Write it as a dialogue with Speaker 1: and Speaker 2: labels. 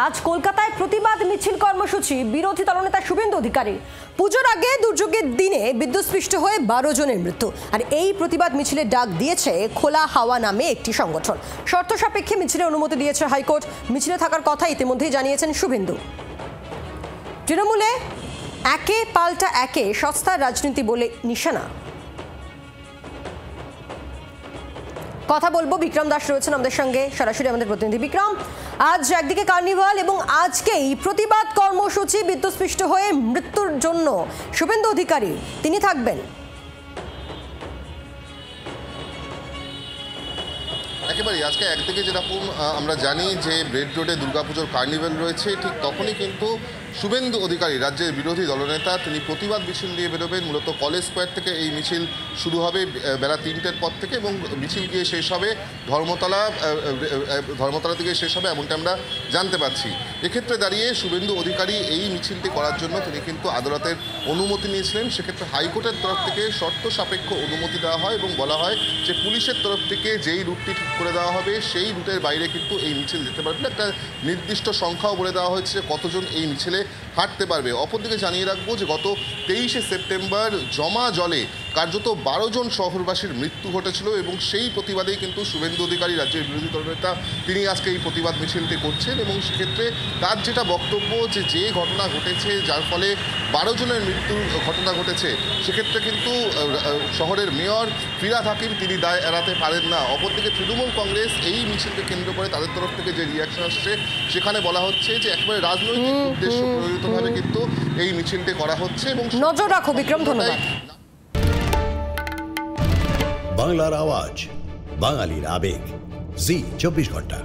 Speaker 1: আজ কলকাতায় প্রতিবাদ মিছিল কর্মসূচি বিরোধী দলনেতা শুভেন্দু অধিকারী। পুজোর আগে দুর্যোগের দিনে বিদ্যুৎস্পৃষ্ট হয়ে 12 জনের মৃত্যু। আর এই প্রতিবাদ মিছিলের ডাক দিয়েছে খোলা হাওয়া নামে একটি সংগঠন। শর্ত সাপেক্ষে মিছিলের অনুমতি দিয়েছে হাইকোর্ট। মিছিলে থাকার কথা ইতিমধ্যেই জানিয়েছেন শুভেন্দু। তৃণমূলে একে পাল্টা একে সস্তার রাজনীতি বলে নিশানা। কথা বলবো, বিক্রম দাস রয়েছেন আমাদের সঙ্গে সরাসরি, আমাদের প্রতিনিধি। বিক্রম, আজ একদিকে কার্নিভাল এবং আজকেই প্রতিবাদ কর্মসূচি, বিদ্যুৎস্পৃষ্ট হয়ে মৃত্যুর জন্য শুভেন্দু অধিকারী তিনি থাকবেন।
Speaker 2: একেবারেই আজকে একদিকে যেরকম আমরা জানি যে ব্রেড রোডে দুর্গাপুজোর কার্নিভাল রয়েছে, ঠিক তখনই কিন্তু শুভেন্দু অধিকারী রাজ্যের বিরোধী দলনেতা তিনি প্রতিবাদ মিছিল নিয়ে বেরোবেন। মূলত কলেজ স্কোয়ার থেকে এই মিছিল শুরু হবে বেলা 3টের পর থেকে এবং মিছিল গিয়ে শেষ হবে ধর্মতলা থেকে শেষ হবে, এমনটা আমরা জানতে পারছি। এক্ষেত্রে দাঁড়িয়ে শুভেন্দু অধিকারী এই মিছিলটি করার জন্য তিনি কিন্তু আদালতের অনুমতি নিয়েছিলেন। সেক্ষেত্রে হাইকোর্টের তরফ থেকে শর্ত সাপেক্ষ অনুমতি দেওয়া হয় এবং বলা হয় যে পুলিশের তরফ থেকে যেই রুটটি ঠিক করে দেওয়া হবে সেই রুটের বাইরে কিন্তু এই মিছিল যেতে পারবে না। একটা নির্দিষ্ট সংখ্যাও বলে দেওয়া হয়েছে কতজন এই মিছিলে হাঁটতে পারবে। অপরদিকে জানিয়ে রাখবো যে গত 23শে সেপ্টেম্বর জমা জলে কার্যত 12 জন শহরবাসীর মৃত্যু ঘটেছিল এবং সেই প্রতিবাদেই কিন্তু শুভেন্দু অধিকারী রাজ্যের বিরোধী দলনেতা তিনি আজকে এই প্রতিবাদ মিছিলটি করছেন। এবং সেক্ষেত্রে তার যেটা বক্তব্য যে ঘটনা ঘটেছে যার ফলে 12 জনের মৃত্যুর ঘটনা ঘটেছে, সেক্ষেত্রে কিন্তু শহরের মেয়র ফিরহাদ হাকিম তিনি দায় এড়াতে পারেন না। অপরদিকে তৃণমূল কংগ্রেস এই মিছিলকে কেন্দ্র করে তাদের তরফ থেকে যে রিয়াকশন আসছে সেখানে বলা হচ্ছে যে একেবারে রাজনৈতিক উদ্দেশ্য প্রণোদিতভাবে কিন্তু এই মিছিলটি করা হচ্ছে। এবং
Speaker 1: নজর রাখো বিক্রম, ধন্যবাদ।
Speaker 3: বাংলার আওয়াজ, বাঙালির আবেগ, জি 24 ঘন্টা।